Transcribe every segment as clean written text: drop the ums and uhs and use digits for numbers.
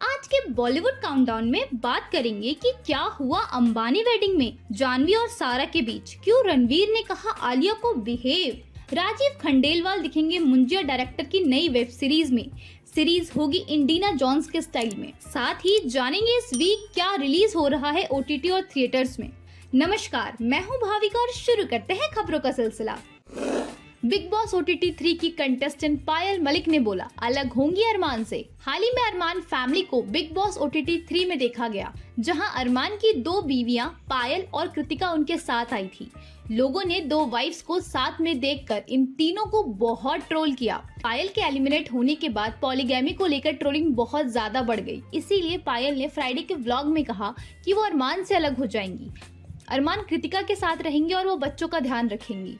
आज के बॉलीवुड काउंटडाउन में बात करेंगे कि क्या हुआ अंबानी वेडिंग में जानवी और सारा के बीच, क्यों रणवीर ने कहा आलिया को बिहेव, राजीव खंडेलवाल दिखेंगे मुंजिया डायरेक्टर की नई वेब सीरीज में, सीरीज होगी इंडियाना जोन्स के स्टाइल में। साथ ही जानेंगे इस वीक क्या रिलीज हो रहा है ओटीटी और थिएटर्स में। नमस्कार, मैं हूं भाविका और शुरू करते हैं खबरों का सिलसिला। बिग बॉस ओटीटी 3 की कंटेस्टेंट पायल मलिक ने बोला अलग होंगी अरमान से। हाल ही में अरमान फैमिली को बिग बॉस ओटीटी 3 में देखा गया, जहां अरमान की दो बीवियां पायल और कृतिका उनके साथ आई थी। लोगों ने दो वाइफ्स को साथ में देखकर इन तीनों को बहुत ट्रोल किया। पायल के एलिमिनेट होने के बाद पॉलीगैमी को लेकर ट्रोलिंग बहुत ज्यादा बढ़ गई। इसीलिए पायल ने फ्राइडे के व्लॉग में कहा कि वो अरमान से अलग हो जाएंगी। अरमान कृतिका के साथ रहेंगे और वो बच्चों का ध्यान रखेंगी।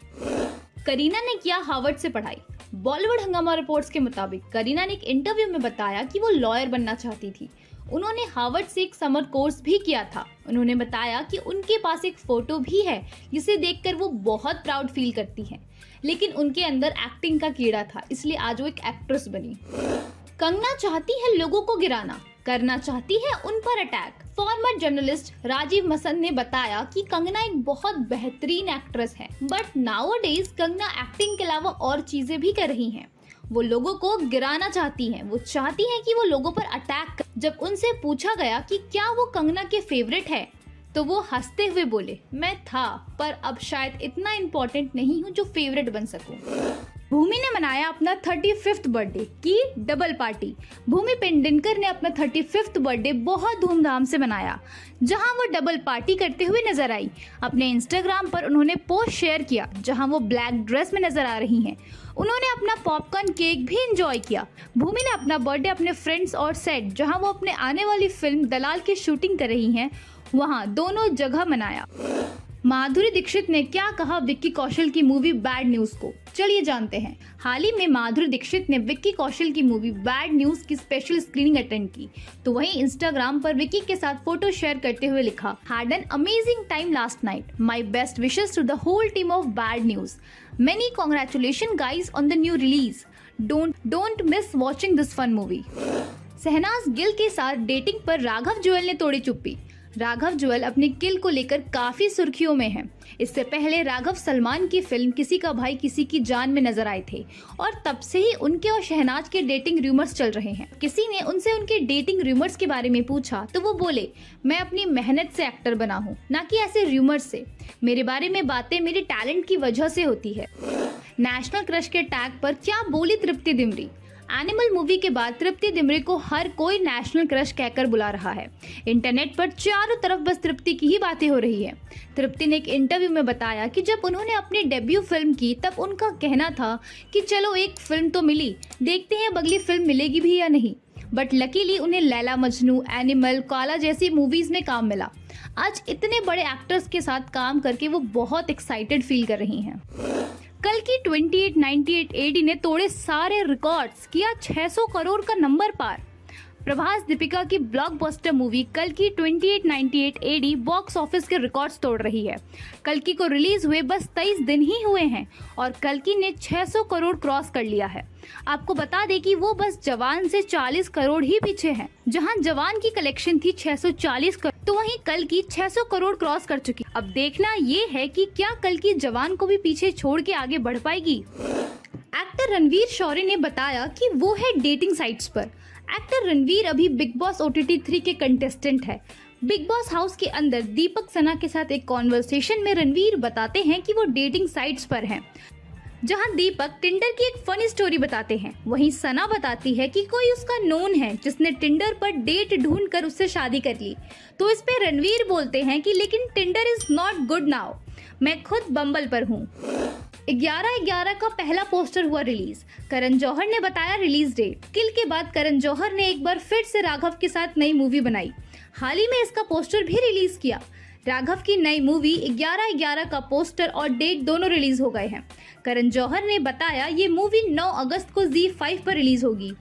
करीना ने किया हार्वर्ड से पढ़ाई। बॉलीवुड हंगामा रिपोर्ट्स के मुताबिक करीना ने एक इंटरव्यू में बताया कि वो लॉयर बनना चाहती थी। उन्होंने हार्वर्ड से एक समर कोर्स भी किया था। उन्होंने बताया कि उनके पास एक फोटो भी है जिसे देखकर वो बहुत प्राउड फील करती हैं। लेकिन उनके अंदर एक्टिंग का कीड़ा था, इसलिए आज वो एक एक्ट्रेस बनी। कंगना चाहती है लोगों को गिराना, करना चाहती है उन पर अटैक। फॉर्मर जर्नलिस्ट राजीव मसन ने बताया कि कंगना एक बहुत बेहतरीन एक्ट्रेस है, बट नाउअडेज कंगना एक्टिंग के अलावा और चीजें भी कर रही हैं। वो लोगों को गिराना चाहती हैं, वो चाहती हैं कि वो लोगों पर अटैक कर। जब उनसे पूछा गया कि क्या वो कंगना के फेवरेट है, तो वो हंसते हुए बोले, मैं था, पर अब शायद इतना इम्पोर्टेंट नहीं हूँ जो फेवरेट बन सकूं। भूमि ने मनाया अपना 35th बर्थडे की डबल पार्टी। भूमि पेडनेकर ने अपना 35th बर्थडे बहुत धूमधाम से मनाया, जहां वो डबल पार्टी करते हुए नजर आई। अपने इंस्टाग्राम पर उन्होंने पोस्ट शेयर किया जहां वो ब्लैक ड्रेस में नजर आ रही हैं। उन्होंने अपना पॉपकॉर्न केक भी एंजॉय किया। भूमि ने अपना बर्थडे अपने फ्रेंड्स और सेट, जहां वो अपने आने वाली फिल्म दलाल की शूटिंग कर रही हैं, वहां दोनों जगह मनाया। माधुरी दीक्षित ने क्या कहा विक्की कौशल की मूवी बैड न्यूज को, चलिए जानते हैं। हाल ही में माधुरी दीक्षित ने विक्की कौशल की मूवी बैड न्यूज की स्पेशल स्क्रीनिंग अटेंड की। तो वहीं इंस्टाग्राम पर विक्की के साथ फोटो शेयर करते हुए लिखा, had an amazing time last night, my best wishes to the whole team of Bad Newz, many congratulation guys on the new release, don't miss watching this fun movie. Shehnaaz Gill के साथ dating पर राघव जुएल ने तोड़ी चुप्पी। राघव जुएल अपने किल को लेकर काफी सुर्खियों में हैं। इससे पहले राघव सलमान की फिल्म किसी का भाई किसी की जान में नजर आए थे और तब से ही उनके और शहनाज के डेटिंग रूमर्स चल रहे हैं। किसी ने उनसे उनके डेटिंग रूमर्स के बारे में पूछा तो वो बोले, मैं अपनी मेहनत से एक्टर बना हूँ, ना कि ऐसे रूमर्स से। मेरे बारे में बातें मेरे टैलेंट की वजह से होती है। नेशनल क्रश के टैग पर क्या बोली तृप्ति दिमरी। एनिमल मूवी के बाद तृप्ति दिमरी को हर कोई नेशनल क्रश कहकर बुला रहा है। इंटरनेट पर चारों तरफ बस तृप्ति की ही बातें हो रही है। तृप्ति ने एक इंटरव्यू में बताया कि जब उन्होंने अपनी डेब्यू फिल्म की तब उनका कहना था कि चलो एक फिल्म तो मिली, देखते हैं अब अगली फिल्म मिलेगी भी या नहीं। बट लकीली उन्हें लैला मजनू, एनिमल, काला जैसी मूवीज में काम मिला। आज इतने बड़े एक्टर्स के साथ काम करके वो बहुत एक्साइटेड फील कर रही हैं। कल की 2898 AD ने तोड़े सारे रिकॉर्ड्स, किया 600 करोड़ का नंबर पार। प्रभास दीपिका की ब्लॉकबस्टर मूवी कल की 2898 AD बॉक्स ऑफिस के रिकॉर्ड्स तोड़ रही है। कल की को रिलीज हुए बस 23 दिन ही हुए हैं और कल की ने 600 करोड़ क्रॉस कर लिया है। आपको बता दें कि वो बस जवान से 40 करोड़ ही पीछे है। जहां जवान की कलेक्शन थी 640 करोड़, तो वहीं कल की 600 करोड़ क्रॉस कर चुकी। अब देखना ये है कि क्या कल की जवान को भी पीछे छोड़ के आगे बढ़ पाएगी। एक्टर रणवीर शौर्य ने बताया कि वो है डेटिंग साइट्स पर। एक्टर रणवीर अभी बिग बॉस ओटीटी 3 के कंटेस्टेंट है। बिग बॉस हाउस के अंदर दीपक सना के साथ एक कॉन्वर्सेशन में रणवीर बताते हैं कि वो डेटिंग साइट्स पर हैं, जहां दीपक टिंडर की एक फनी स्टोरी बताते हैं। वहीं सना बताती है कि कोई उसका नोन है जिसने टिंडर पर डेट ढूंढकर उससे शादी कर ली। तो इस पे रणवीर बोलते हैं कि लेकिन Tinder is not good now, मैं खुद बम्बल पर हूँ। 11/11 का पहला पोस्टर हुआ रिलीज। करण जौहर ने बताया रिलीज डेट। किल के बाद करण जौहर ने एक बार फिर से राघव के साथ नई मूवी बनाई। हाल ही में इसका पोस्टर भी रिलीज किया। राघव की नई मूवी 11/11 का पोस्टर और डेट दोनों रिलीज हो गए हैं। करण जौहर ने बताया ये मूवी 9 अगस्त को ZEE5 पर रिलीज होगी।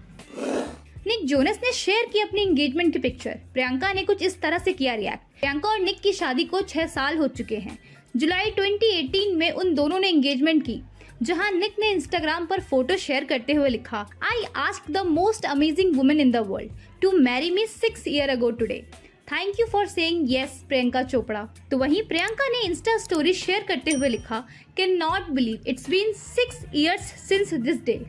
निक जोनस ने शेयर की अपनी एंगेजमेंट की पिक्चर। प्रियंका ने कुछ इस तरह से किया रिएक्ट। प्रियंका और निक की शादी को 6 साल हो चुके हैं। जुलाई 2018 में उन दोनों ने एंगेजमेंट की। जहां निक ने इंस्टाग्राम पर फोटो शेयर करते हुए लिखा, I asked the most amazing woman in the world to marry me 6 years ago today. Thank you for saying yes Priyanka Chopra. तो वहीं प्रियंका ने इंस्टा स्टोरी शेयर करते हुए लिखा, can not believe it's been 6 years since this day.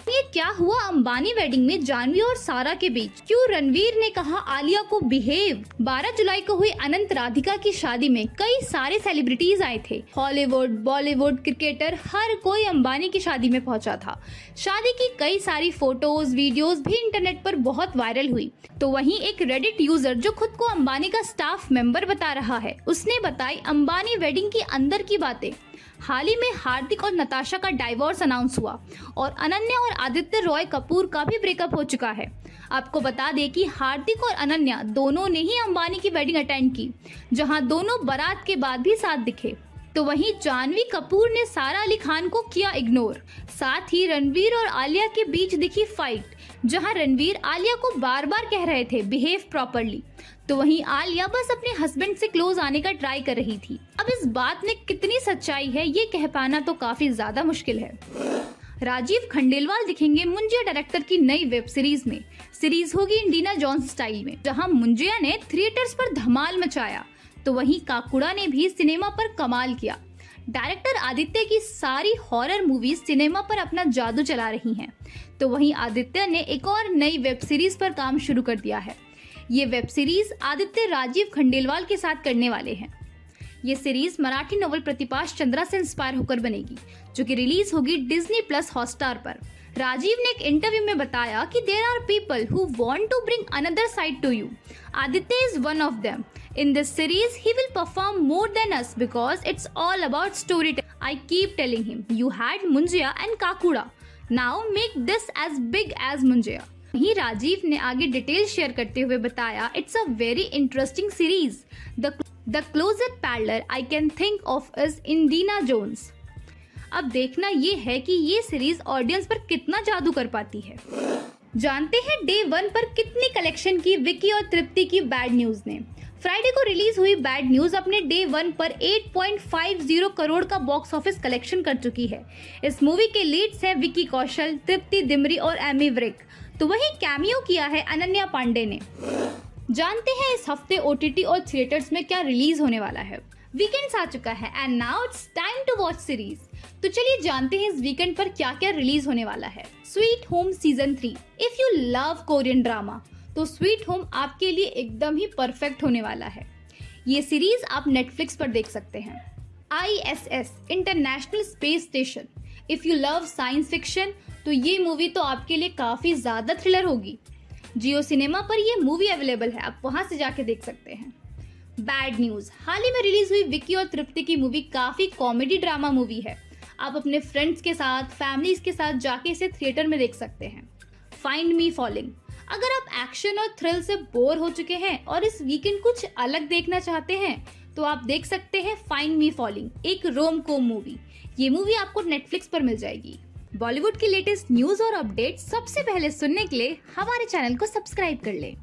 ये क्या हुआ Ambani wedding में जानवी और सारा के बीच, क्यों रणवीर ने कहा आलिया को बिहेव। 12 जुलाई को हुई अनंत राधिका की शादी में कई सारे सेलिब्रिटीज आए थे। हॉलीवुड, बॉलीवुड, क्रिकेटर, हर कोई अंबानी की शादी में पहुंचा था। शादी की कई सारी फोटोज, वीडियोस भी इंटरनेट पर बहुत वायरल हुई। तो वहीं एक रेडिट यूजर जो खुद को अंबानी का स्टाफ मेंबर बता रहा है, उसने बताई अंबानी वेडिंग की अंदर की बातें। हाल ही में हार्दिक और नताशा का डाइवोर्स अनाउंस हुआ और अनन्या और आदित्य रॉय कपूर का भी ब्रेकअप हो चुका है। आपको बता दें कि हार्दिक और अनन्या दोनों ने ही अंबानी की वेडिंग अटेंड की, जहां दोनों बारात के बाद भी साथ दिखे। तो वहीं जानवी कपूर ने सारा अली खान को किया इग्नोर। साथ ही रणवीर और आलिया के बीच दिखी फाइट, जहां रणवीर आलिया को बार बार कह रहे थे बिहेव प्रॉपर्ली। तो वहीं आलिया बस अपने हस्बैंड से क्लोज आने का ट्राई कर रही थी। अब इस बात में कितनी सच्चाई है ये कह पाना तो काफी ज्यादा मुश्किल है। राजीव खंडेलवाल दिखेंगे मुंजिया डायरेक्टर की नई वेब सीरीज में। सीरीज होगी इंडियाना जोन्स स्टाइल में, जहां मुंजिया ने थिएटर्स पर धमाल मचाया तो वहीं काकुड़ा ने भी सिनेमा पर कमाल किया। डायरेक्टर आदित्य की सारी हॉरर मूवीज सिनेमा पर अपना जादू चला रही हैं। तो वहीं आदित्य ने एक और नई वेब सीरीज पर काम शुरू कर दिया है। ये वेब सीरीज आदित्य राजीव खंडेलवाल के साथ करने वाले हैं। ये सीरीज मराठी नोवेल प्रतिपाश चंद्रा से इंस्पायर होकर बनेगी, जो कि रिलीज होगी डिज्नी प्लस हॉटस्टार पर। राजीव ने एक इंटरव्यू में बताया कि there are people who want to bring another side to you. Aditya is one of them. In this series, he will perform more than us because it's all about storytelling. I keep telling him, you had Munjia and Kakuda. Now make this as big as Munjia. वहीं राजीव ने आगे detail share करते हुए बताया, It's a very interesting series. The closest parallel I can think of is Indiana Jones. अब देखना ये है कि ये सीरीज ऑडियंस पर कितना जादू कर पाती है। जानते हैं डे 1 पर कितनी कलेक्शन की विकी और तृप्ति की बैड न्यूज ने। फ्राइडे को रिलीज हुई बैड न्यूज अपने डे 1 पर 8.50 करोड़ का बॉक्स ऑफिस कलेक्शन कर चुकी है। इस मूवी के लीड्स हैं विकी कौशल, तृप्ति दिमरी और एमी विर्क। तो वहीं कैमियो किया है अनन्या पांडे ने। जानते हैं इस हफ्ते ओटीटी और थिएटर्स में क्या रिलीज होने वाला है। वीकेंड्स आ चुका है and now it's time to watch series. तो चलिए जानते हैं इस वीकेंड पर क्या क्या रिलीज होने वाला है। Sweet home season 3। If you love Korean drama तो स्वीट होम आपके लिए एकदम ही परफेक्ट होने वाला है। ये सीरीज आप नेटफ्लिक्स पर देख सकते हैं। ISS international space station. If you love science fiction तो ये मूवी तो आपके लिए काफी ज्यादा थ्रिलर होगी। जियो सिनेमा पर ये मूवी अवेलेबल है, आप वहां से जाके देख सकते हैं। Bad news. हाल ही में रिलीज हुई विकी और तृप्ति की मूवी काफी कॉमेडी ड्रामा मूवी है। आप अपने फ्रेंड्स के साथ, फैमिलीज के साथ जाके इसे थिएटर में देख सकते हैं। Find me falling. अगर आप एक्शन और थ्रिल से बोर हो चुके हैं और इस वीकेंड कुछ अलग देखना चाहते हैं तो आप देख सकते हैं फाइंड मी फॉलिंग, एक रोम कॉम मूवी। ये मूवी आपको नेटफ्लिक्स पर मिल जाएगी। बॉलीवुड की लेटेस्ट न्यूज और अपडेट सबसे पहले सुनने के लिए हमारे चैनल को सब्सक्राइब कर लें।